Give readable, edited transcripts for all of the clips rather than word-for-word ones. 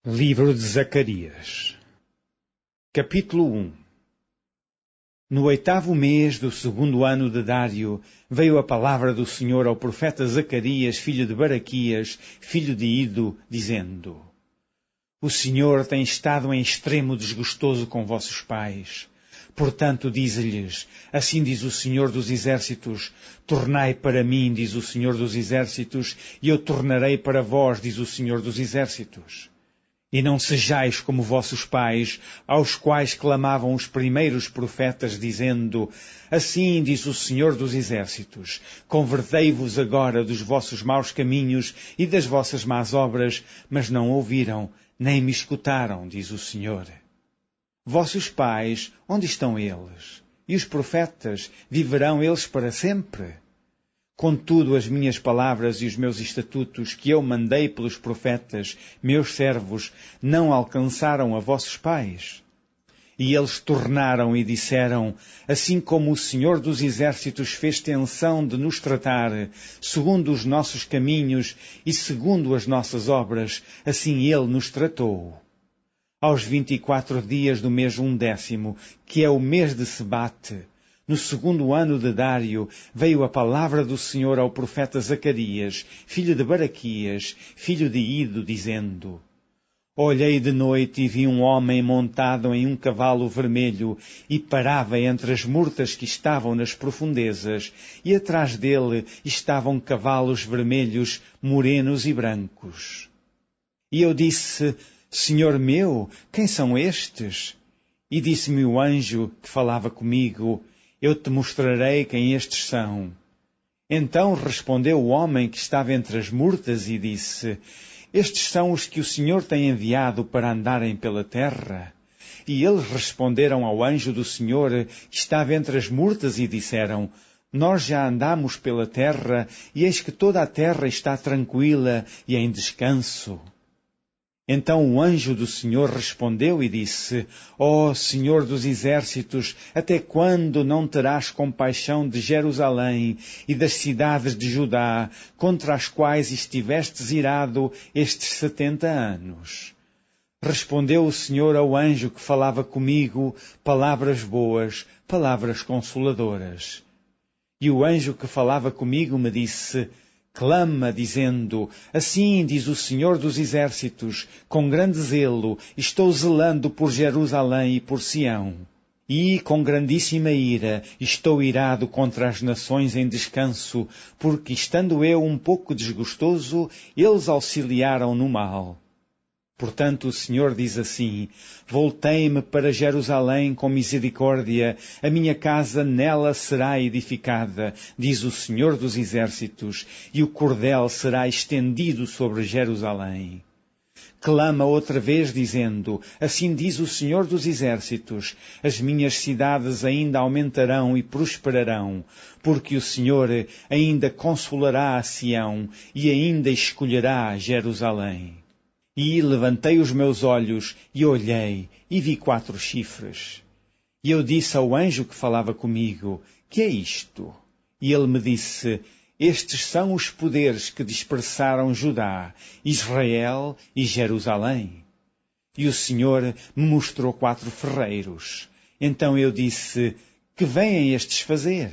Livro de Zacarias. Capítulo 1. No 8º mês do 2º ano de Dário, veio a palavra do Senhor ao profeta Zacarias, filho de Baraquias, filho de Ido, dizendo: O Senhor tem estado em extremo desgostoso com vossos pais. Portanto, dize-lhes, assim diz o Senhor dos Exércitos, tornai para mim, diz o Senhor dos Exércitos, e eu tornarei para vós, diz o Senhor dos Exércitos. E não sejais como vossos pais, aos quais clamavam os primeiros profetas, dizendo, assim diz o Senhor dos Exércitos, convertei-vos agora dos vossos maus caminhos e das vossas más obras, mas não ouviram, nem me escutaram, diz o Senhor. Vossos pais, onde estão eles? E os profetas, viverão eles para sempre? Contudo, as minhas palavras e os meus estatutos que eu mandei pelos profetas, meus servos, não alcançaram a vossos pais. E eles tornaram e disseram, assim como o Senhor dos Exércitos fez tensão de nos tratar, segundo os nossos caminhos e segundo as nossas obras, assim Ele nos tratou. Aos 24 dias do mês 11º, que é o mês de Sebate, no 2º ano de Dário, veio a palavra do Senhor ao profeta Zacarias, filho de Baraquias, filho de Ido, dizendo, Olhei de noite e vi um homem montado em um cavalo vermelho e parava entre as murtas que estavam nas profundezas, e atrás dele estavam cavalos vermelhos, morenos e brancos. E eu disse, Senhor meu, quem são estes? E disse-me o anjo que falava comigo, eu te mostrarei quem estes são. Então respondeu o homem que estava entre as murtas e disse, estes são os que o Senhor tem enviado para andarem pela terra. E eles responderam ao anjo do Senhor que estava entre as murtas e disseram, nós já andamos pela terra e eis que toda a terra está tranquila e em descanso. Então o anjo do Senhor respondeu e disse, ó Senhor dos Exércitos, até quando não terás compaixão de Jerusalém e das cidades de Judá, contra as quais estivestes irado estes 70 anos? Respondeu o Senhor ao anjo que falava comigo, palavras boas, palavras consoladoras. E o anjo que falava comigo me disse, clama, dizendo, assim diz o Senhor dos Exércitos, com grande zelo, estou zelando por Jerusalém e por Sião. E, com grandíssima ira, estou irado contra as nações em descanso, porque, estando eu um pouco desgostoso, eles auxiliaram no mal. Portanto, o Senhor diz assim, voltei-me para Jerusalém com misericórdia, a minha casa nela será edificada, diz o Senhor dos Exércitos, e o cordel será estendido sobre Jerusalém. Clama outra vez dizendo, assim diz o Senhor dos Exércitos, as minhas cidades ainda aumentarão e prosperarão, porque o Senhor ainda consolará a Sião e ainda escolherá Jerusalém. E levantei os meus olhos e olhei e vi 4 chifres. E eu disse ao anjo que falava comigo, que é isto? E ele me disse, estes são os poderes que dispersaram Judá, Israel e Jerusalém. E o Senhor me mostrou 4 ferreiros. Então eu disse, que vêm estes fazer?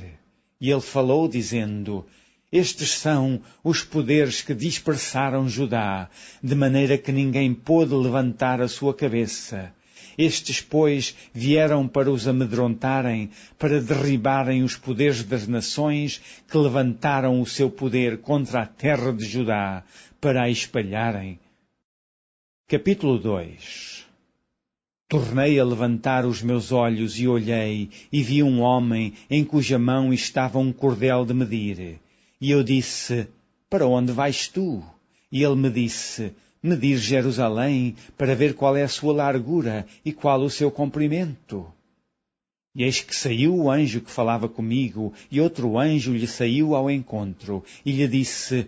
E ele falou dizendo, estes são os poderes que dispersaram Judá, de maneira que ninguém pôde levantar a sua cabeça. Estes, pois, vieram para os amedrontarem, para derribarem os poderes das nações que levantaram o seu poder contra a terra de Judá, para a espalharem. Capítulo 2. Tornei a levantar os meus olhos e olhei, e vi um homem em cuja mão estava um cordel de medir. E eu disse, para onde vais tu? E ele me disse, medir Jerusalém, para ver qual é a sua largura e qual o seu comprimento. E eis que saiu o anjo que falava comigo, e outro anjo lhe saiu ao encontro, e lhe disse,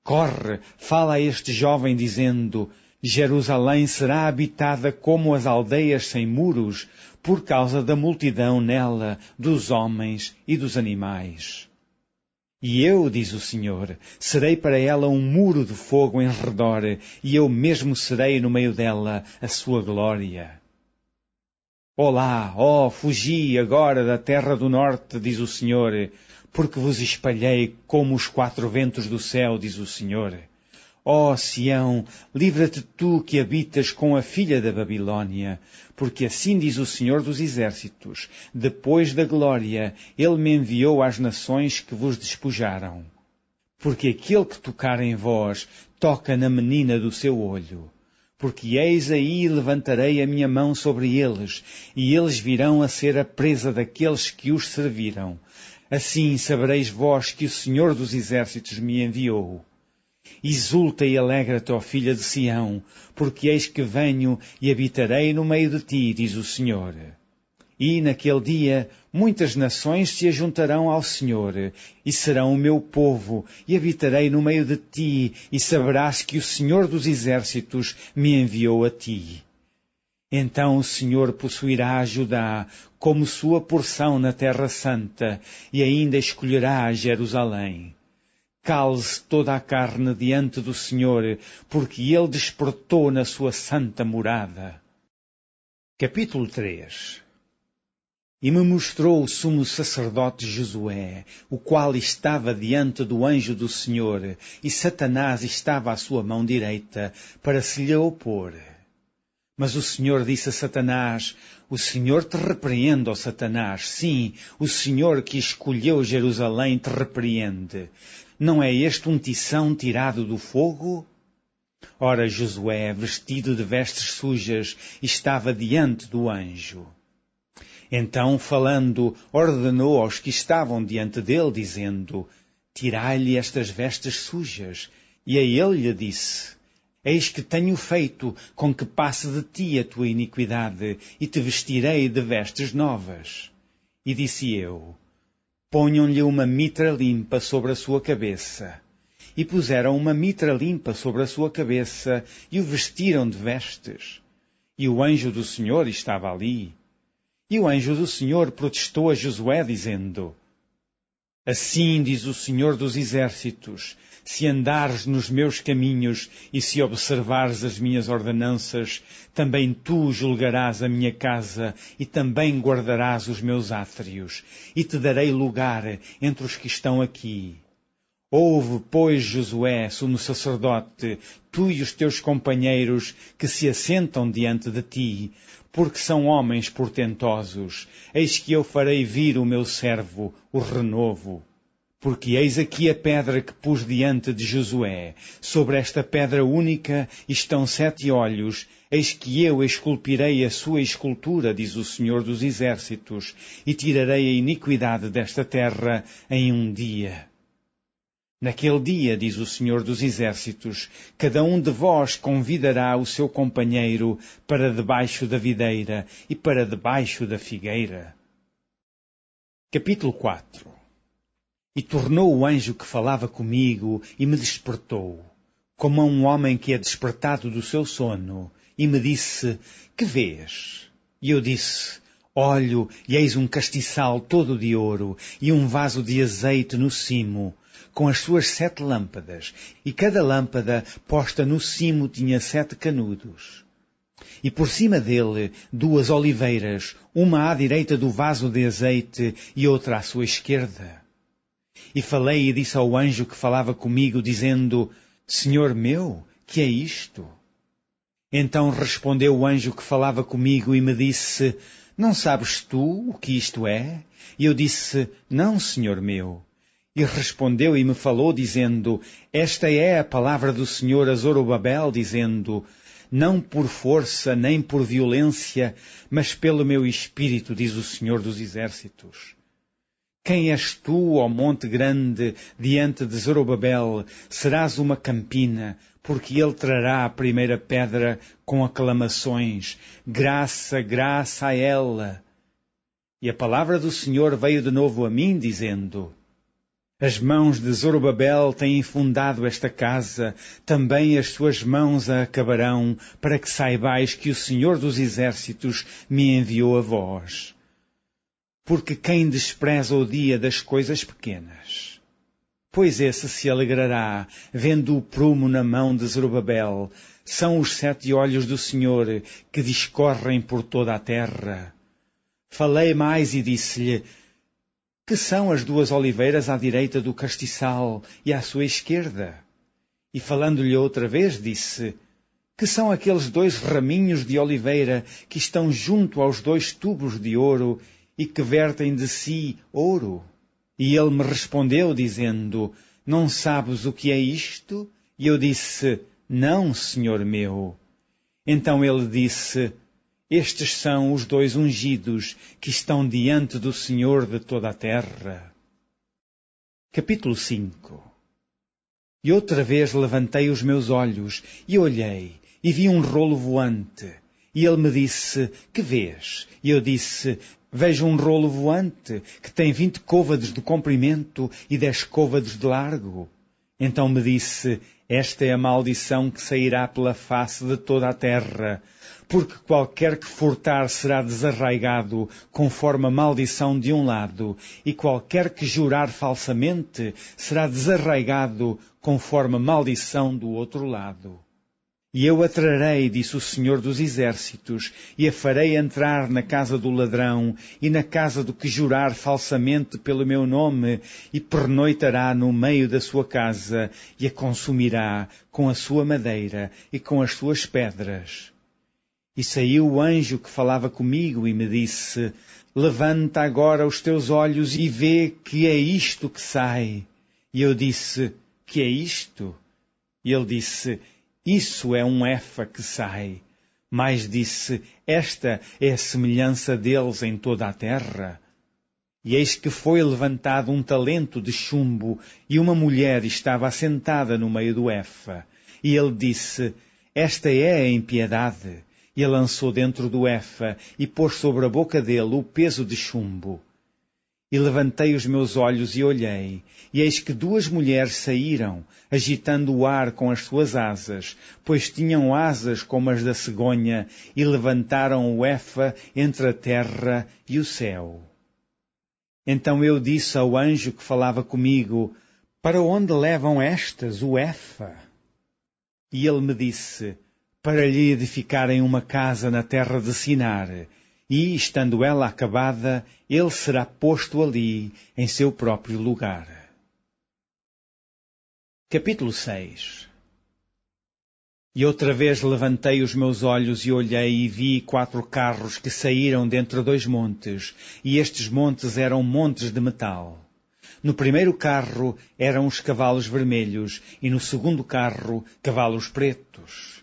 corre, fala a este jovem, dizendo, Jerusalém será habitada como as aldeias sem muros, por causa da multidão nela, dos homens e dos animais. E eu, diz o Senhor, serei para ela um muro de fogo em redor, e eu mesmo serei no meio dela a sua glória. Olá, fugi agora da terra do norte, diz o Senhor, porque vos espalhei como os 4 ventos do céu, diz o Senhor. Ó Sião, livra-te tu que habitas com a filha da Babilônia, porque assim diz o Senhor dos Exércitos, depois da glória, Ele me enviou às nações que vos despojaram. Porque aquele que tocar em vós, toca na menina do seu olho. Porque eis aí levantarei a minha mão sobre eles, e eles virão a ser a presa daqueles que os serviram. Assim sabereis vós que o Senhor dos Exércitos me enviou. Exulta e alegra-te, ó filha de Sião, porque eis que venho e habitarei no meio de ti, diz o Senhor. E naquele dia muitas nações se ajuntarão ao Senhor, e serão o meu povo, e habitarei no meio de ti, e saberás que o Senhor dos Exércitos me enviou a ti. Então o Senhor possuirá a Judá como sua porção na Terra Santa, e ainda escolherá Jerusalém. Cale-se toda a carne diante do Senhor, porque Ele despertou na sua santa morada. Capítulo 3. E me mostrou o sumo sacerdote Josué, o qual estava diante do anjo do Senhor, e Satanás estava à sua mão direita, para se lhe opor. Mas o Senhor disse a Satanás, o Senhor te repreende, ó Satanás, sim, o Senhor que escolheu Jerusalém te repreende. Não é este um tição tirado do fogo? Ora, Josué, vestido de vestes sujas, estava diante do anjo. Então, falando, ordenou aos que estavam diante dele, dizendo, tirai-lhe estas vestes sujas. E a ele lhe disse, eis que tenho feito com que passe de ti a tua iniquidade, e te vestirei de vestes novas. E disse eu, ponham-lhe uma mitra limpa sobre a sua cabeça. E puseram uma mitra limpa sobre a sua cabeça, e o vestiram de vestes. E o anjo do Senhor estava ali. E o anjo do Senhor protestou a Josué, dizendo, assim diz o Senhor dos Exércitos, se andares nos meus caminhos e se observares as minhas ordenanças, também tu julgarás a minha casa e também guardarás os meus átrios, e te darei lugar entre os que estão aqui. Ouve, pois, Josué, sumo sacerdote, tu e os teus companheiros que se assentam diante de ti, porque são homens portentosos. Eis que eu farei vir o meu servo, o renovo. Porque eis aqui a pedra que pus diante de Josué. Sobre esta pedra única estão 7 olhos. Eis que eu esculpirei a sua escultura, diz o Senhor dos Exércitos, e tirarei a iniquidade desta terra em um dia. Naquele dia, diz o Senhor dos Exércitos, cada um de vós convidará o seu companheiro para debaixo da videira e para debaixo da figueira. Capítulo 4. E tornou o anjo que falava comigo e me despertou, como a um homem que é despertado do seu sono, e me disse, que vês? E eu disse, olho, e eis um castiçal todo de ouro, e um vaso de azeite no cimo, com as suas 7 lâmpadas, e cada lâmpada posta no cimo tinha 7 canudos. E por cima dele 2 oliveiras, uma à direita do vaso de azeite e outra à sua esquerda. E falei e disse ao anjo que falava comigo, dizendo, Senhor meu, que é isto? Então respondeu o anjo que falava comigo e me disse, não sabes tu o que isto é? E eu disse, não, Senhor meu. E respondeu e me falou, dizendo, esta é a palavra do Senhor a Zorobabel, dizendo, não por força nem por violência, mas pelo meu espírito, diz o Senhor dos Exércitos. Quem és tu, ó monte grande, diante de Zorobabel? Serás uma campina, porque ele trará a primeira pedra com aclamações. Graça, graça a ela. E a palavra do Senhor veio de novo a mim, dizendo, as mãos de Zorobabel têm fundado esta casa, também as suas mãos a acabarão, para que saibais que o Senhor dos Exércitos me enviou a vós. Porque quem despreza o dia das coisas pequenas? Pois esse se alegrará, vendo o prumo na mão de Zorobabel. São os 7 olhos do Senhor, que discorrem por toda a terra. Falei mais e disse-lhe, que são as 2 oliveiras à direita do castiçal e à sua esquerda? E falando-lhe outra vez, disse, que são aqueles 2 raminhos de oliveira que estão junto aos 2 tubos de ouro e que vertem de si ouro? E ele me respondeu, dizendo, não sabes o que é isto? E eu disse, não, senhor meu. Então ele disse, estes são os 2 ungidos que estão diante do Senhor de toda a terra. Capítulo 5. E outra vez levantei os meus olhos e olhei, e vi um rolo voante. E ele me disse, que vês? E eu disse, vejo um rolo voante, que tem 20 côvados de comprimento e 10 côvados de largo. Então me disse, esta é a maldição que sairá pela face de toda a terra, porque qualquer que furtar será desarraigado conforme a maldição de um lado, e qualquer que jurar falsamente será desarraigado conforme a maldição do outro lado. E eu a trarei, disse o Senhor dos Exércitos, e a farei entrar na casa do ladrão e na casa do que jurar falsamente pelo meu nome, e pernoitará no meio da sua casa, e a consumirá com a sua madeira e com as suas pedras. E saiu o anjo que falava comigo e me disse, levanta agora os teus olhos e vê que é isto que sai. E eu disse, que é isto? E ele disse, isso é um efa que sai. Mas disse, esta é a semelhança deles em toda a terra. E eis que foi levantado um talento de chumbo, e uma mulher estava assentada no meio do efa. E ele disse, esta é a impiedade. E a lançou dentro do efa, e pôs sobre a boca dele o peso de chumbo. E levantei os meus olhos e olhei, e eis que 2 mulheres saíram, agitando o ar com as suas asas, pois tinham asas como as da cegonha, e levantaram o efa entre a terra e o céu. Então eu disse ao anjo que falava comigo, para onde levam estas o efa? E ele me disse, para lhe edificarem uma casa na terra de Sinar, e, estando ela acabada, ele será posto ali, em seu próprio lugar. Capítulo 6. E outra vez levantei os meus olhos e olhei e vi 4 carros que saíram dentre 2 montes, e estes montes eram montes de metal. No primeiro carro eram os cavalos vermelhos, e no segundo carro, cavalos pretos.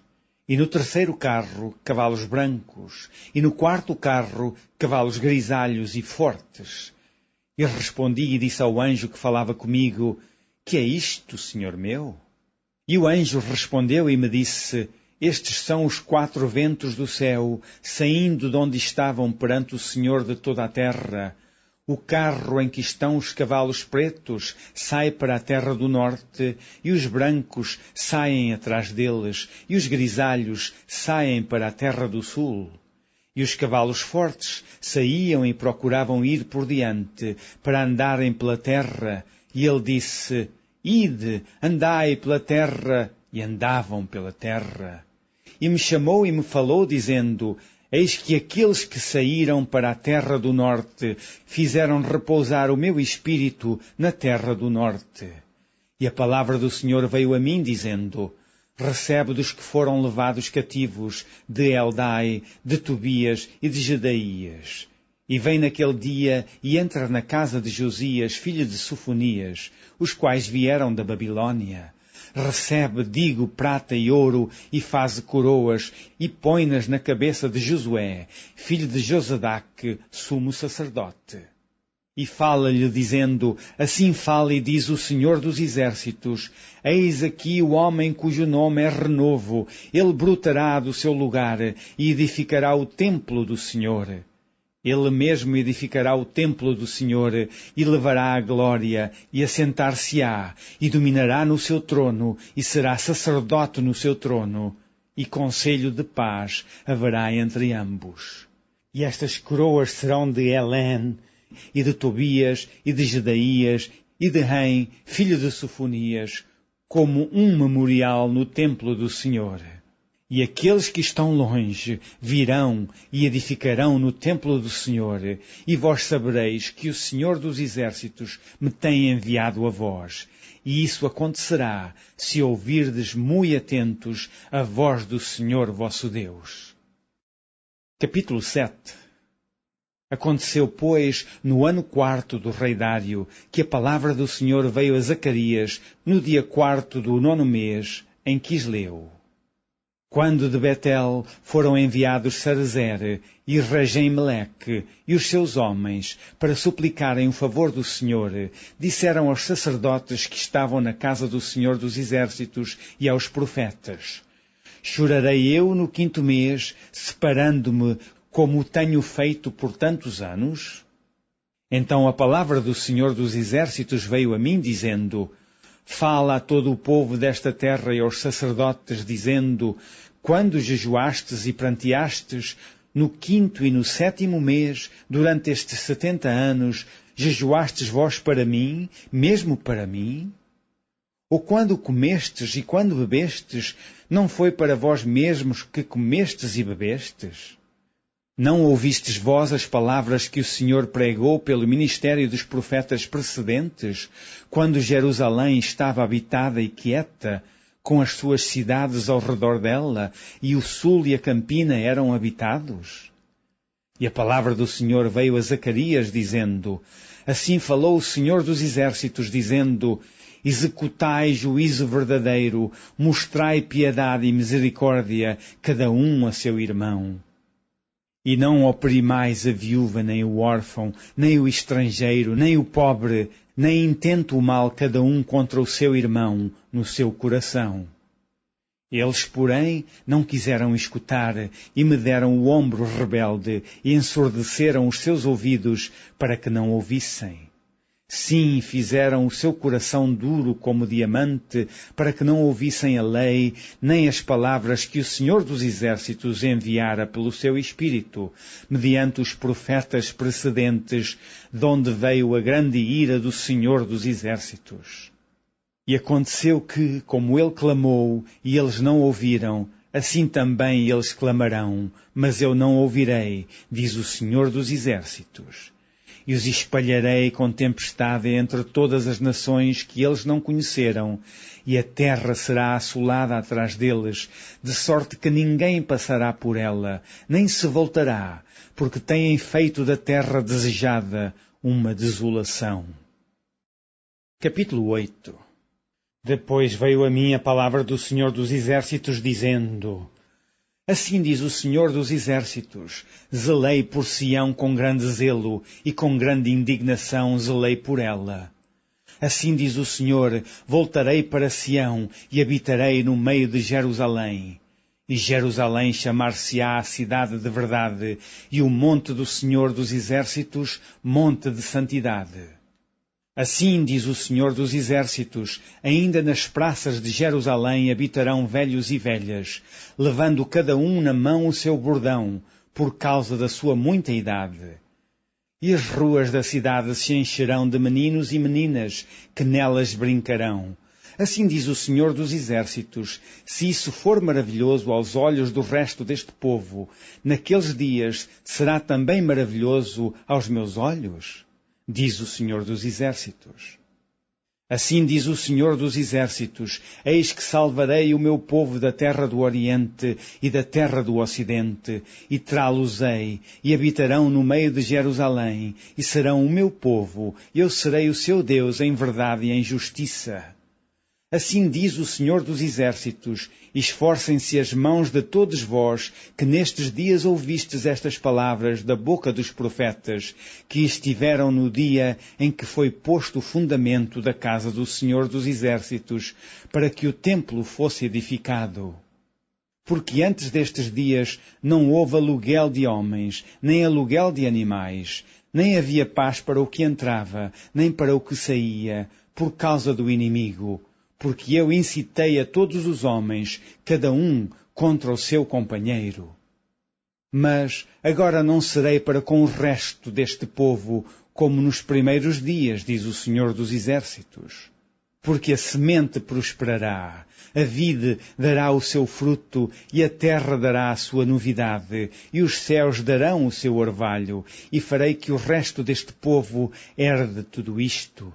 E no terceiro carro, cavalos brancos, e no quarto carro, cavalos grisalhos e fortes. E respondi e disse ao anjo que falava comigo, que é isto, senhor meu? E o anjo respondeu e me disse, estes são os 4 ventos do céu, saindo de onde estavam perante o Senhor de toda a terra. O carro em que estão os cavalos pretos sai para a terra do norte, e os brancos saem atrás deles, e os grisalhos saem para a terra do sul. E os cavalos fortes saíam e procuravam ir por diante, para andarem pela terra. E ele disse, ide, andai pela terra, e andavam pela terra. E me chamou e me falou, dizendo, eis que aqueles que saíram para a terra do norte fizeram repousar o meu espírito na terra do norte. E a palavra do Senhor veio a mim, dizendo, recebe dos que foram levados cativos de Eldai, de Tobias e de Jedaías. E vem naquele dia e entra na casa de Josias, filho de Sofonias, os quais vieram da Babilônia. Recebe, digo, prata e ouro, e faze coroas, e põe-nas na cabeça de Josué, filho de Josadaque, sumo sacerdote. E fala-lhe, dizendo, assim fala e diz o Senhor dos Exércitos, eis aqui o homem cujo nome é Renovo, ele brotará do seu lugar, e edificará o templo do Senhor. Ele mesmo edificará o templo do Senhor e levará a glória e assentar-se-á e dominará no seu trono e será sacerdote no seu trono e conselho de paz haverá entre ambos. E estas coroas serão de Helene e de Tobias e de Jedaías e de Rem, filho de Sofonias, como um memorial no templo do Senhor. E aqueles que estão longe virão e edificarão no templo do Senhor, e vós sabereis que o Senhor dos Exércitos me tem enviado a vós. E isso acontecerá se ouvirdes muito atentos a voz do Senhor vosso Deus. Capítulo 7. Aconteceu, pois, no ano 4º do rei Dário, que a palavra do Senhor veio a Zacarias no dia 4º do 9º mês, em Quisleu. Quando de Betel foram enviados Sarezer e Regem-Meleque e os seus homens para suplicarem o favor do Senhor, disseram aos sacerdotes que estavam na casa do Senhor dos Exércitos e aos profetas: Chorarei eu no 5º mês, separando-me como tenho feito por tantos anos? Então a palavra do Senhor dos Exércitos veio a mim, dizendo: Fala a todo o povo desta terra e aos sacerdotes, dizendo: Quando jejuastes e pranteastes, no 5º e no 7º mês, durante estes 70 anos, jejuastes vós para mim, mesmo para mim? Ou quando comestes e quando bebestes, não foi para vós mesmos que comestes e bebestes? Não ouvistes vós as palavras que o Senhor pregou pelo ministério dos profetas precedentes, quando Jerusalém estava habitada e quieta, com as suas cidades ao redor dela, e o sul e a campina eram habitados? E a palavra do Senhor veio a Zacarias, dizendo: Assim falou o Senhor dos Exércitos, dizendo: Executai juízo verdadeiro, mostrai piedade e misericórdia, cada um a seu irmão. E não oprimais a viúva, nem o órfão, nem o estrangeiro, nem o pobre, nem intente o mal cada um contra o seu irmão no seu coração. Eles, porém, não quiseram escutar e me deram o ombro rebelde e ensurdeceram os seus ouvidos para que não ouvissem. Sim, fizeram o seu coração duro como diamante, para que não ouvissem a lei, nem as palavras que o Senhor dos Exércitos enviara pelo seu Espírito, mediante os profetas precedentes, de onde veio a grande ira do Senhor dos Exércitos. E aconteceu que, como ele clamou, e eles não ouviram, assim também eles clamarão, mas eu não ouvirei, diz o Senhor dos Exércitos. E os espalharei com tempestade entre todas as nações que eles não conheceram, e a terra será assolada atrás deles, de sorte que ninguém passará por ela, nem se voltará, porque têm feito da terra desejada uma desolação. Capítulo 8. Depois veio a mim a palavra do Senhor dos Exércitos, dizendo: Assim diz o Senhor dos Exércitos: Zelei por Sião com grande zelo, e com grande indignação zelei por ela. Assim diz o Senhor: Voltarei para Sião, e habitarei no meio de Jerusalém. E Jerusalém chamar-se-á a cidade de verdade, e o monte do Senhor dos Exércitos, monte de santidade. Assim diz o Senhor dos Exércitos: ainda nas praças de Jerusalém habitarão velhos e velhas, levando cada um na mão o seu bordão, por causa da sua muita idade. E as ruas da cidade se encherão de meninos e meninas, que nelas brincarão. Assim diz o Senhor dos Exércitos: se isso for maravilhoso aos olhos do resto deste povo, naqueles dias será também maravilhoso aos meus olhos? Diz o Senhor dos Exércitos. Assim diz o Senhor dos Exércitos: eis que salvarei o meu povo da terra do Oriente e da terra do Ocidente, e trá-los-ei, e habitarão no meio de Jerusalém, e serão o meu povo, e eu serei o seu Deus em verdade e em justiça. Assim diz o Senhor dos Exércitos: esforcem-se as mãos de todos vós, que nestes dias ouvistes estas palavras da boca dos profetas, que estiveram no dia em que foi posto o fundamento da casa do Senhor dos Exércitos, para que o templo fosse edificado. Porque antes destes dias não houve aluguel de homens, nem aluguel de animais, nem havia paz para o que entrava, nem para o que saía, por causa do inimigo. Porque eu incitei a todos os homens, cada um contra o seu companheiro. Mas agora não serei para com o resto deste povo como nos primeiros dias, diz o Senhor dos Exércitos. Porque a semente prosperará, a vide dará o seu fruto, e a terra dará a sua novidade, e os céus darão o seu orvalho, e farei que o resto deste povo herde tudo isto.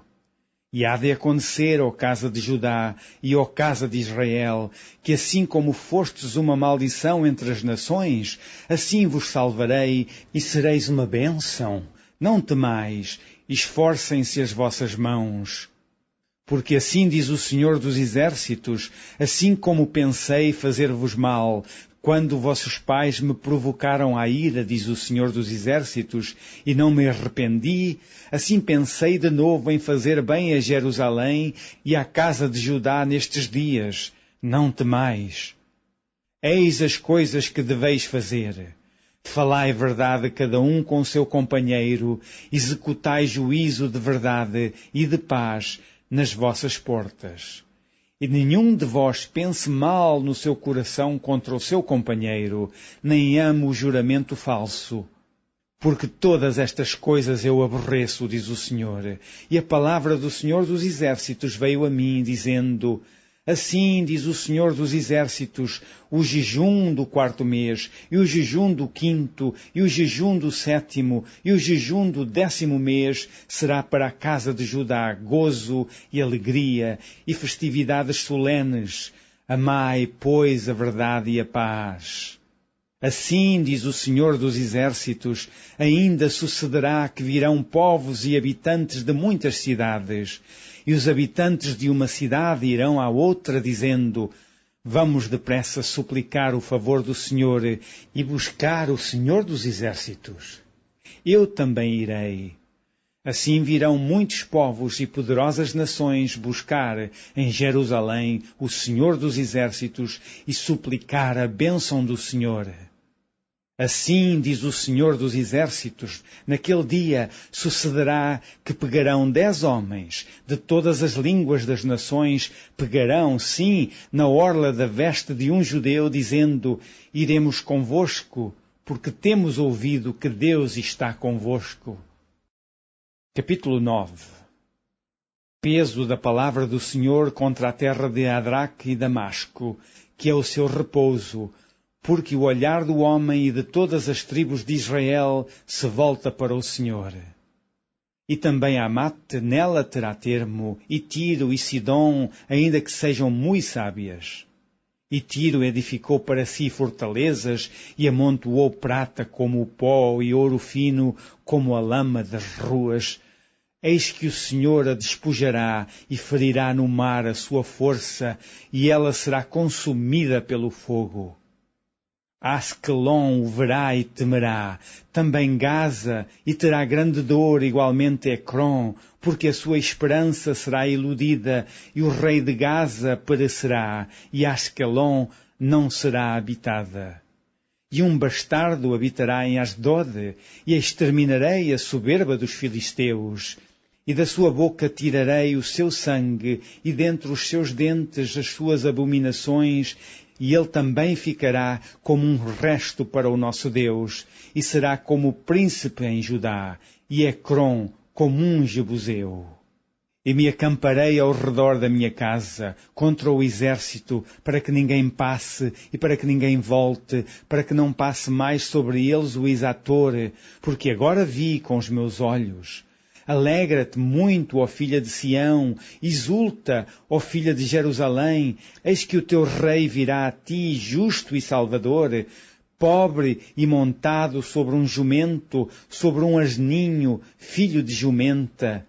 E há de acontecer, ó casa de Judá e ó casa de Israel, que assim como fostes uma maldição entre as nações, assim vos salvarei e sereis uma bênção. Não temais, esforcem-se as vossas mãos. Porque assim diz o Senhor dos Exércitos, assim como pensei fazer-vos mal, quando vossos pais me provocaram à ira, diz o Senhor dos Exércitos, e não me arrependi, assim pensei de novo em fazer bem a Jerusalém e à casa de Judá nestes dias. Não temais. Eis as coisas que deveis fazer. Falai verdade cada um com seu companheiro, executai juízo de verdade e de paz nas vossas portas. E nenhum de vós pense mal no seu coração contra o seu companheiro, nem ame o juramento falso. Porque todas estas coisas eu aborreço, diz o Senhor. E a palavra do Senhor dos Exércitos veio a mim, dizendo: assim diz o Senhor dos Exércitos, o jejum do 4º mês, e o jejum do 5º, e o jejum do 7º, e o jejum do 10º mês será para a casa de Judá gozo e alegria, e festividades solenes. Amai, pois, a verdade e a paz. Assim, diz o Senhor dos Exércitos, ainda sucederá que virão povos e habitantes de muitas cidades, e os habitantes de uma cidade irão à outra, dizendo: vamos depressa suplicar o favor do Senhor e buscar o Senhor dos Exércitos. Eu também irei. Assim virão muitos povos e poderosas nações buscar em Jerusalém o Senhor dos Exércitos e suplicar a bênção do Senhor. Assim diz o Senhor dos Exércitos, naquele dia sucederá que pegarão 10 homens de todas as línguas das nações, pegarão, sim, na orla da veste de um judeu, dizendo: iremos convosco, porque temos ouvido que Deus está convosco. Capítulo 9. Peso da palavra do Senhor contra a terra de Adraque e Damasco, que é o seu repouso, porque o olhar do homem e de todas as tribos de Israel se volta para o Senhor. E também Amate nela terá termo, e Tiro e Sidom, ainda que sejam muito sábias. E Tiro edificou para si fortalezas, e amontoou prata como o pó, e ouro fino como a lama das ruas. Eis que o Senhor a despojará, e ferirá no mar a sua força, e ela será consumida pelo fogo. Asquelon o verá e temerá, também Gaza, e terá grande dor, igualmente Ecrom, porque a sua esperança será iludida, e o rei de Gaza perecerá, e Asquelon não será habitada. E um bastardo habitará em Asdod, e exterminarei a soberba dos filisteus, e da sua boca tirarei o seu sangue, e dentre os seus dentes as suas abominações, e ele também ficará como um resto para o nosso Deus, e será como príncipe em Judá, e Ecrom como um jebuseu. E me acamparei ao redor da minha casa, contra o exército, para que ninguém passe, e para que ninguém volte, para que não passe mais sobre eles o exator, porque agora vi com os meus olhos. Alegra-te muito, ó filha de Sião, exulta, ó filha de Jerusalém, eis que o teu rei virá a ti, justo e salvador, pobre e montado sobre um jumento, sobre um asninho, filho de jumenta.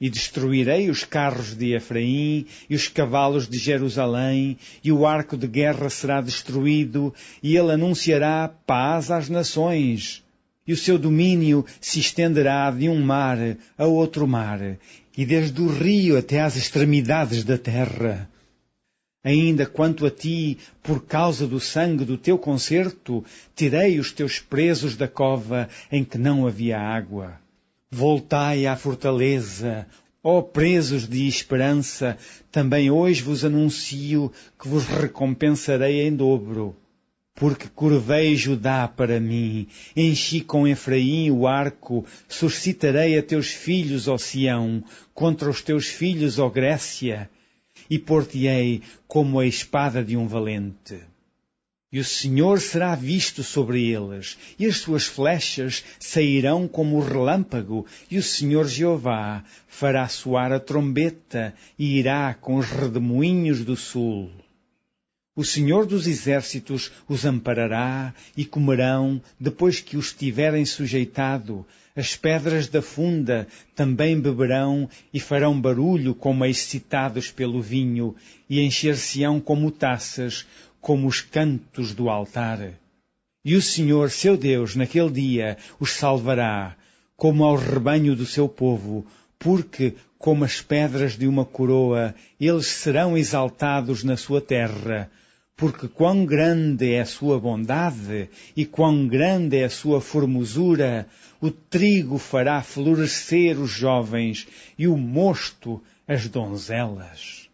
E destruirei os carros de Efraim e os cavalos de Jerusalém, e o arco de guerra será destruído, e ele anunciará paz às nações. E o seu domínio se estenderá de um mar a outro mar, e desde o rio até às extremidades da terra. Ainda quanto a ti, por causa do sangue do teu concerto, tirei os teus presos da cova em que não havia água. Voltai à fortaleza, ó presos de esperança, também hoje vos anuncio que vos recompensarei em dobro. Porque curvei Judá para mim, enchi com Efraim o arco, suscitarei a teus filhos, ó Sião, contra os teus filhos, ó Grécia, e por-te-ei como a espada de um valente. E o Senhor será visto sobre eles, e as suas flechas sairão como o relâmpago, e o Senhor Jeová fará soar a trombeta, e irá com os redemoinhos do sul. O Senhor dos Exércitos os amparará, e comerão, depois que os tiverem sujeitado, as pedras da funda também beberão, e farão barulho como excitados pelo vinho, e encher-se-ão como taças, como os cantos do altar. E o Senhor, seu Deus, naquele dia, os salvará, como ao rebanho do seu povo, porque, como as pedras de uma coroa, eles serão exaltados na sua terra, porque quão grande é a sua bondade e quão grande é a sua formosura, o trigo fará florescer os jovens e o mosto as donzelas.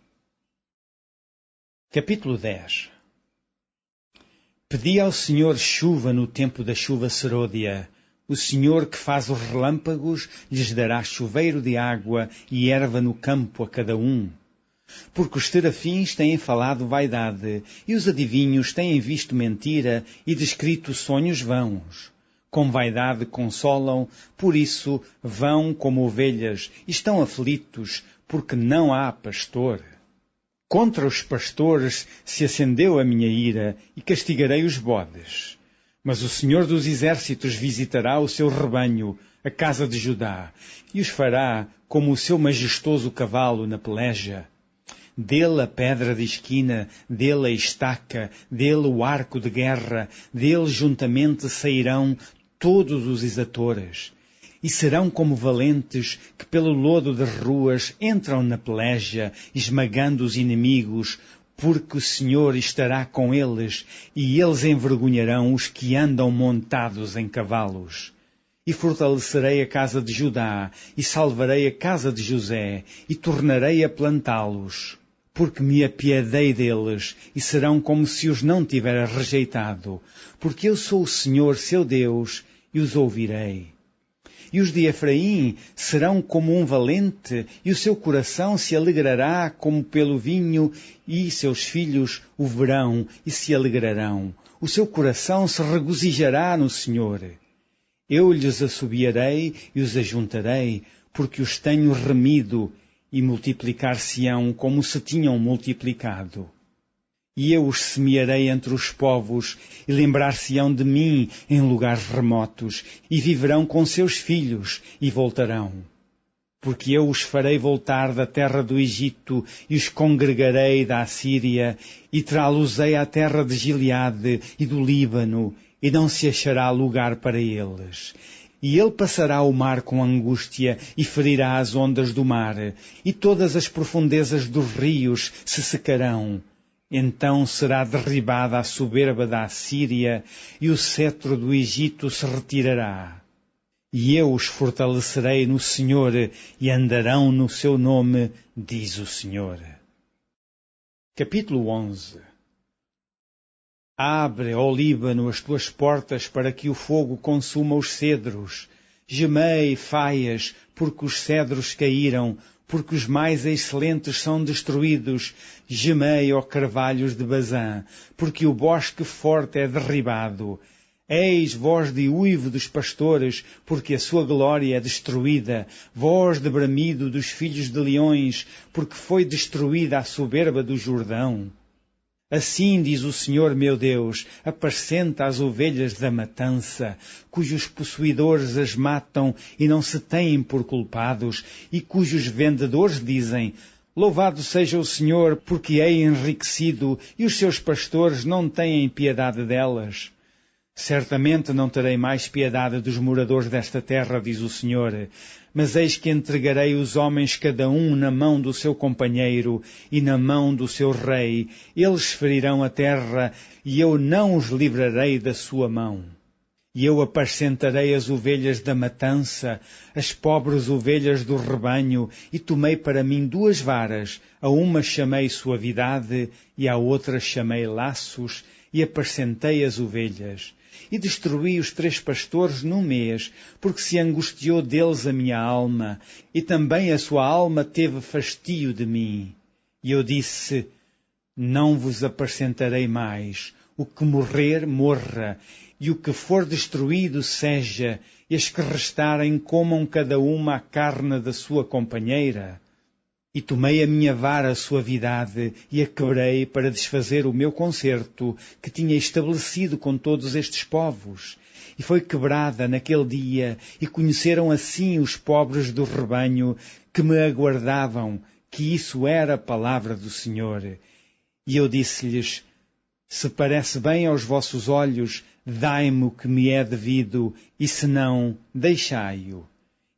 Capítulo 10. Pedi ao Senhor chuva no tempo da chuva serôdia. O Senhor que faz os relâmpagos lhes dará chuveiro de água e erva no campo a cada um. Porque os serafins têm falado vaidade, e os adivinhos têm visto mentira e descrito sonhos vãos. Com vaidade consolam, por isso vão como ovelhas, e estão aflitos, porque não há pastor. Contra os pastores se acendeu a minha ira, e castigarei os bodes. Mas o Senhor dos Exércitos visitará o seu rebanho, a casa de Judá, e os fará como o seu majestoso cavalo na peleja. Dele a pedra de esquina, dele a estaca, dele o arco de guerra, dele juntamente sairão todos os exatores. E serão como valentes que pelo lodo das ruas entram na peleja, esmagando os inimigos, porque o Senhor estará com eles, e eles envergonharão os que andam montados em cavalos. E fortalecerei a casa de Judá, e salvarei a casa de José, e tornarei a plantá-los. Porque me apiedei deles, e serão como se os não tivera rejeitado, porque eu sou o Senhor, seu Deus, e os ouvirei. E os de Efraim serão como um valente, e o seu coração se alegrará como pelo vinho, e seus filhos o verão e se alegrarão. O seu coração se regozijará no Senhor. Eu lhes assobiarei e os ajuntarei, porque os tenho remido, e multiplicar-se-ão como se tinham multiplicado. E eu os semearei entre os povos, e lembrar-se-ão de mim em lugares remotos, e viverão com seus filhos, e voltarão. Porque eu os farei voltar da terra do Egito, e os congregarei da Assíria, e trá-los-ei à terra de Gileade e do Líbano, e não se achará lugar para eles. E ele passará o mar com angústia, e ferirá as ondas do mar, e todas as profundezas dos rios se secarão. Então será derribada a soberba da Assíria, e o cetro do Egito se retirará. E eu os fortalecerei no Senhor, e andarão no seu nome, diz o Senhor. Capítulo 11. Abre, ó Líbano, as tuas portas para que o fogo consuma os cedros. Gemei, faias, porque os cedros caíram, porque os mais excelentes são destruídos. Gemei, ó carvalhos de Bazã, porque o bosque forte é derribado. Eis voz de uivo dos pastores, porque a sua glória é destruída. Voz de bramido dos filhos de leões, porque foi destruída a soberba do Jordão. Assim diz o Senhor meu Deus, apacenta as ovelhas da matança, cujos possuidores as matam e não se têm por culpados, e cujos vendedores dizem, louvado seja o Senhor, porque é enriquecido, e os seus pastores não têm piedade delas. Certamente não terei mais piedade dos moradores desta terra, diz o Senhor, mas eis que entregarei os homens cada um na mão do seu companheiro e na mão do seu rei. Eles ferirão a terra e eu não os livrarei da sua mão. E eu apacentarei as ovelhas da matança, as pobres ovelhas do rebanho, e tomei para mim 2 varas, a uma chamei suavidade e à outra chamei laços, e apacentei as ovelhas. E destruí os 3 pastores num mês, porque se angustiou deles a minha alma, e também a sua alma teve fastio de mim. E eu disse, não vos apacentarei mais, o que morrer, morra, e o que for destruído seja, e as que restarem comam cada uma a carne da sua companheira. E tomei a minha vara suavidade e a quebrei para desfazer o meu concerto que tinha estabelecido com todos estes povos. E foi quebrada naquele dia, e conheceram assim os pobres do rebanho que me aguardavam, que isso era a palavra do Senhor. E eu disse-lhes, se parece bem aos vossos olhos, dai-me o que me é devido, e se não, deixai-o.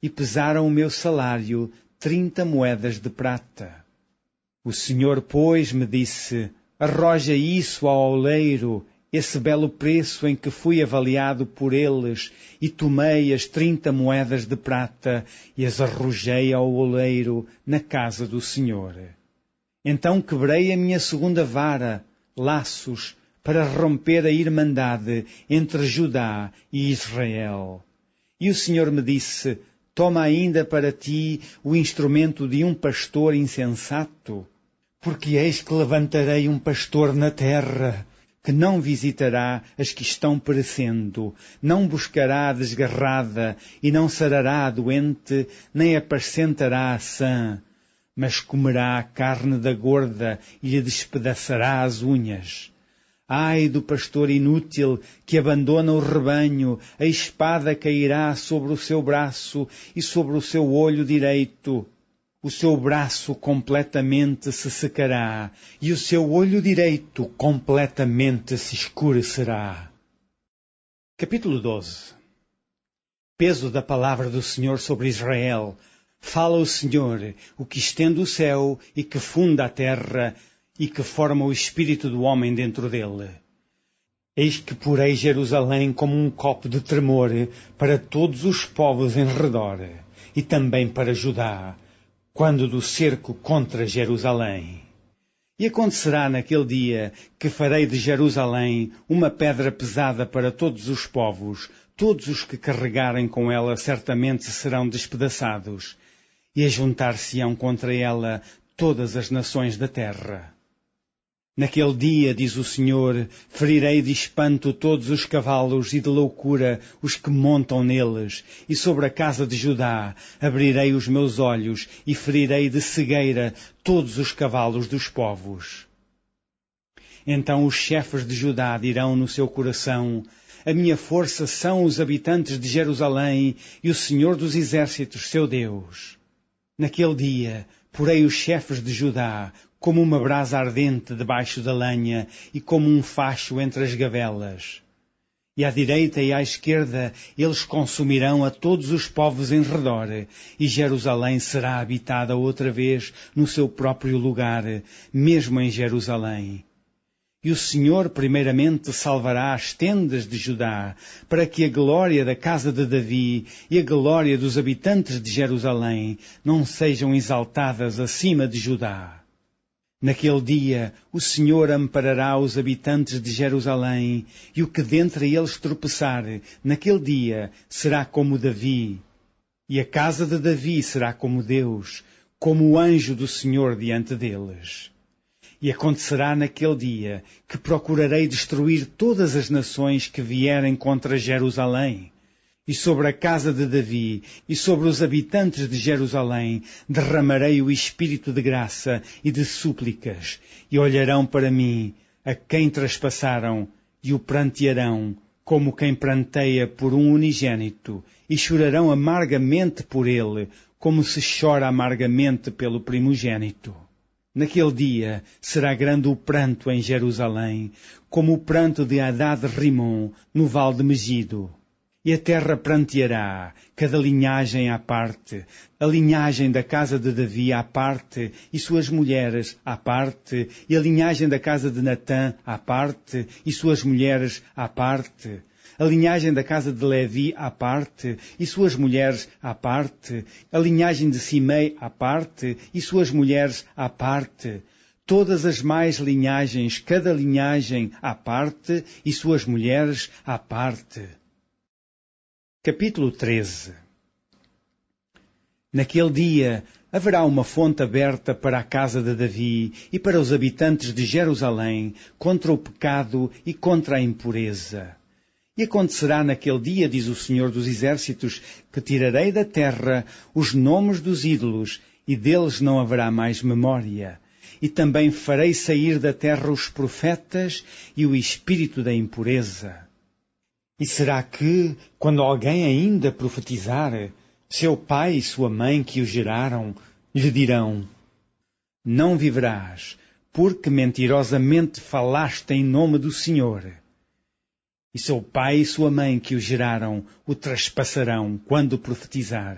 E pesaram o meu salário, 30 moedas de prata. O Senhor, pois, me disse, arroja isso ao oleiro, esse belo preço em que fui avaliado por eles, e tomei as 30 moedas de prata e as arrojei ao oleiro na casa do Senhor. Então quebrei a minha segunda vara, laços, para romper a irmandade entre Judá e Israel. E o Senhor me disse, toma ainda para ti o instrumento de um pastor insensato, porque eis que levantarei um pastor na terra, que não visitará as que estão perecendo, não buscará a desgarrada, e não sarará a doente, nem apacentará a sã, mas comerá a carne da gorda e lhe despedaçará as unhas. Ai do pastor inútil que abandona o rebanho, a espada cairá sobre o seu braço e sobre o seu olho direito. O seu braço completamente se secará e o seu olho direito completamente se escurecerá. Capítulo 12. Peso da palavra do Senhor sobre Israel. Fala o Senhor, o que estende o céu e que funda a terra, e que forma o espírito do homem dentro dele. Eis que porei Jerusalém como um copo de tremor para todos os povos em redor, e também para Judá, quando do cerco contra Jerusalém. E acontecerá naquele dia que farei de Jerusalém uma pedra pesada para todos os povos, todos os que carregarem com ela certamente serão despedaçados, e ajuntar-se-ão contra ela todas as nações da terra. Naquele dia, diz o Senhor, ferirei de espanto todos os cavalos e de loucura os que montam neles, e sobre a casa de Judá abrirei os meus olhos e ferirei de cegueira todos os cavalos dos povos. Então os chefes de Judá dirão no seu coração, a minha força são os habitantes de Jerusalém e o Senhor dos exércitos, seu Deus. Naquele dia, porei os chefes de Judá como uma brasa ardente debaixo da lenha e como um facho entre as gavelas. E à direita e à esquerda eles consumirão a todos os povos em redor, e Jerusalém será habitada outra vez no seu próprio lugar, mesmo em Jerusalém. E o Senhor primeiramente salvará as tendas de Judá, para que a glória da casa de Davi e a glória dos habitantes de Jerusalém não sejam exaltadas acima de Judá. Naquele dia, o Senhor amparará os habitantes de Jerusalém, e o que dentre eles tropeçar, naquele dia, será como Davi. E a casa de Davi será como Deus, como o anjo do Senhor diante deles. E acontecerá naquele dia que procurarei destruir todas as nações que vierem contra Jerusalém. E sobre a casa de Davi e sobre os habitantes de Jerusalém derramarei o espírito de graça e de súplicas, e olharão para mim, a quem traspassaram, e o prantearão, como quem pranteia por um unigênito, e chorarão amargamente por ele, como se chora amargamente pelo primogênito. Naquele dia será grande o pranto em Jerusalém, como o pranto de Hadad-Rimon no vale de Megido. E a terra pranteará, cada linhagem à parte, a linhagem da casa de Davi à parte, e suas mulheres à parte, e a linhagem da casa de Natã à parte, e suas mulheres à parte, a linhagem da casa de Levi à parte, e suas mulheres à parte, a linhagem de Simei à parte, e suas mulheres à parte, todas as mais linhagens, cada linhagem à parte, e suas mulheres à parte. Capítulo 13. Naquele dia haverá uma fonte aberta para a casa de Davi e para os habitantes de Jerusalém contra o pecado e contra a impureza. E acontecerá naquele dia, diz o Senhor dos Exércitos, que tirarei da terra os nomes dos ídolos, e deles não haverá mais memória. E também farei sair da terra os profetas e o espírito da impureza. E será que, quando alguém ainda profetizar, seu pai e sua mãe que o geraram lhe dirão: não viverás, porque mentirosamente falaste em nome do Senhor. E seu pai e sua mãe que o geraram o traspassarão quando profetizar.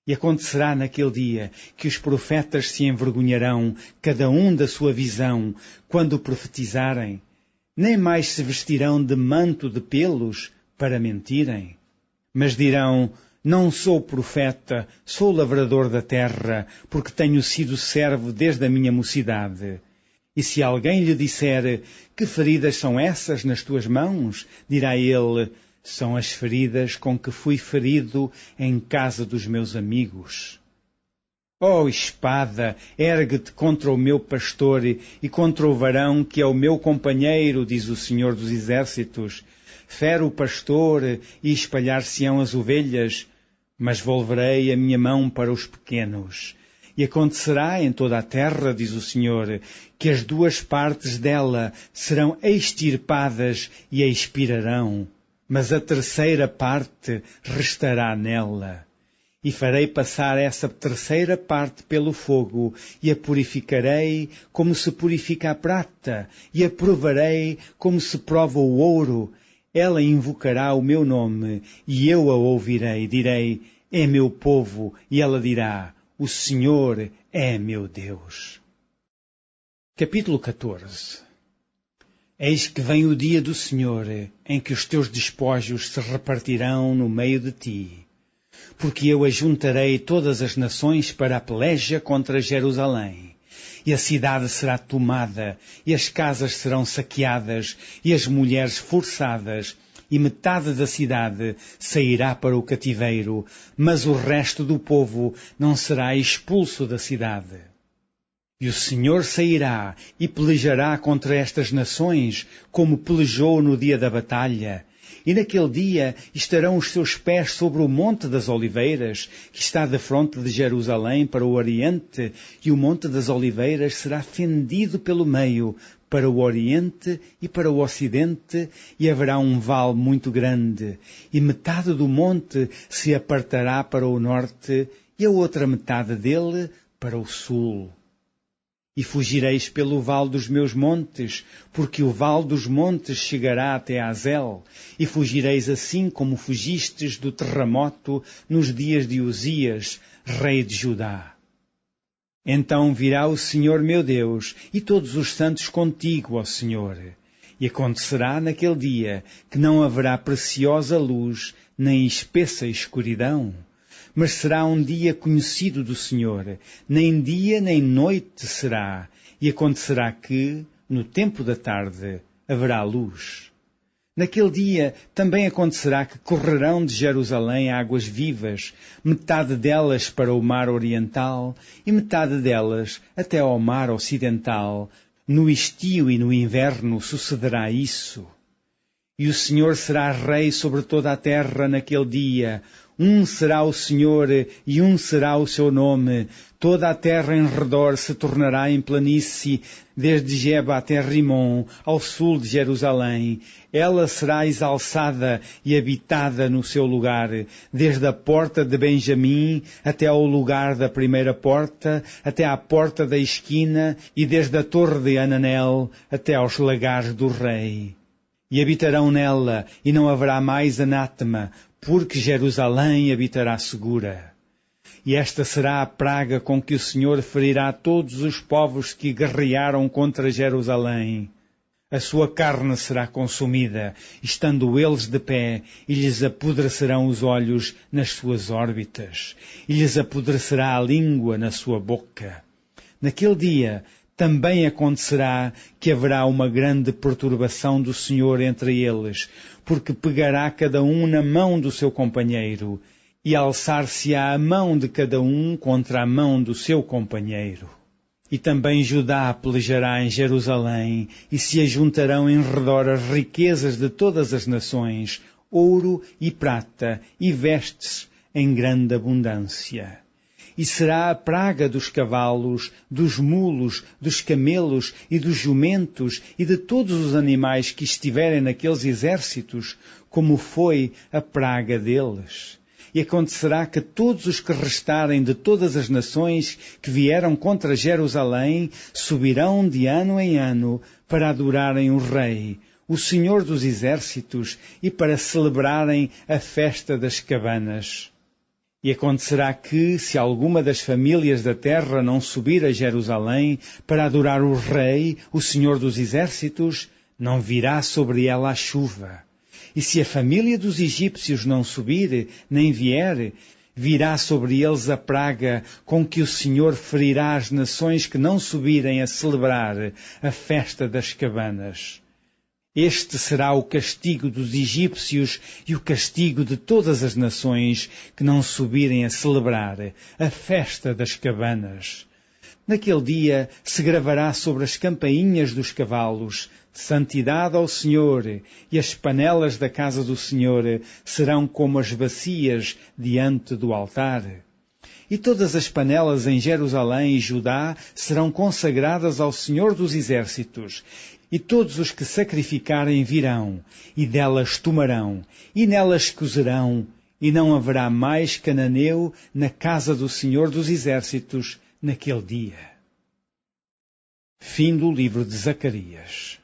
E acontecerá naquele dia que os profetas se envergonharão, cada um da sua visão, quando profetizarem, nem mais se vestirão de manto de pelos para mentirem. Mas dirão: não sou profeta, sou lavrador da terra, porque tenho sido servo desde a minha mocidade. E se alguém lhe disser: que feridas são essas nas tuas mãos? Dirá ele: são as feridas com que fui ferido em casa dos meus amigos. Ó espada, ergue-te contra o meu pastor e contra o varão que é o meu companheiro, diz o Senhor dos Exércitos. Fere o pastor e espalhar-se-ão as ovelhas, mas volverei a minha mão para os pequenos. E acontecerá em toda a terra, diz o Senhor, que as duas partes dela serão extirpadas e a expirarão, mas a terceira parte restará nela. E farei passar essa terceira parte pelo fogo, e a purificarei como se purifica a prata, e a provarei como se prova o ouro. Ela invocará o meu nome, e eu a ouvirei. Direi: é meu povo, e ela dirá: o Senhor é meu Deus. Capítulo 14. Eis que vem o dia do Senhor, em que os teus despojos se repartirão no meio de ti. Porque eu ajuntarei todas as nações para a peleja contra Jerusalém. E a cidade será tomada, e as casas serão saqueadas, e as mulheres forçadas, e metade da cidade sairá para o cativeiro, mas o resto do povo não será expulso da cidade. E o Senhor sairá e pelejará contra estas nações, como pelejou no dia da batalha. E naquele dia estarão os seus pés sobre o Monte das Oliveiras, que está de fronte de Jerusalém para o Oriente, e o Monte das Oliveiras será fendido pelo meio, para o Oriente e para o Ocidente, e haverá um vale muito grande, e metade do monte se apartará para o norte, e a outra metade dele para o sul. E fugireis pelo vale dos meus montes, porque o vale dos montes chegará até Azel, e fugireis assim como fugistes do terremoto nos dias de Uzias, rei de Judá. Então virá o Senhor meu Deus, e todos os santos contigo, ó Senhor. E acontecerá naquele dia que não haverá preciosa luz, nem espessa escuridão, mas será um dia conhecido do Senhor, nem dia nem noite será, e acontecerá que, no tempo da tarde, haverá luz. Naquele dia também acontecerá que correrão de Jerusalém águas vivas, metade delas para o mar oriental e metade delas até ao mar ocidental. No estio e no inverno sucederá isso. E o Senhor será rei sobre toda a terra naquele dia. Um será o Senhor e um será o seu nome. Toda a terra em redor se tornará em planície, desde Geba até Rimon, ao sul de Jerusalém. Ela será exalçada e habitada no seu lugar, desde a porta de Benjamim até ao lugar da primeira porta, até à porta da esquina, e desde a torre de Ananel até aos lagares do rei. E habitarão nela, e não haverá mais anátema, porque Jerusalém habitará segura. E esta será a praga com que o Senhor ferirá todos os povos que guerrearam contra Jerusalém. A sua carne será consumida, estando eles de pé, e lhes apodrecerão os olhos nas suas órbitas, e lhes apodrecerá a língua na sua boca. Naquele dia Também acontecerá que haverá uma grande perturbação do Senhor entre eles, porque pegará cada um na mão do seu companheiro, e alçar-se-á a mão de cada um contra a mão do seu companheiro. E também Judá pelejará em Jerusalém, e se ajuntarão em redor as riquezas de todas as nações, ouro e prata, e vestes em grande abundância. E será a praga dos cavalos, dos mulos, dos camelos e dos jumentos e de todos os animais que estiverem naqueles exércitos, como foi a praga deles. E acontecerá que todos os que restarem de todas as nações que vieram contra Jerusalém subirão de ano em ano para adorarem o Rei, o Senhor dos Exércitos, e para celebrarem a festa das cabanas. E acontecerá que, se alguma das famílias da terra não subir a Jerusalém para adorar o Rei, o Senhor dos Exércitos, não virá sobre ela a chuva. E se a família dos egípcios não subir, nem vier, virá sobre eles a praga com que o Senhor ferirá as nações que não subirem a celebrar a festa das cabanas. Este será o castigo dos egípcios e o castigo de todas as nações que não subirem a celebrar a festa das cabanas. Naquele dia se gravará sobre as campainhas dos cavalos: santidade ao Senhor, e as panelas da casa do Senhor serão como as bacias diante do altar. E todas as panelas em Jerusalém e Judá serão consagradas ao Senhor dos Exércitos, e todos os que sacrificarem virão, e delas tomarão, e nelas cozerão, e não haverá mais cananeu na casa do Senhor dos Exércitos naquele dia. Fim do livro de Zacarias.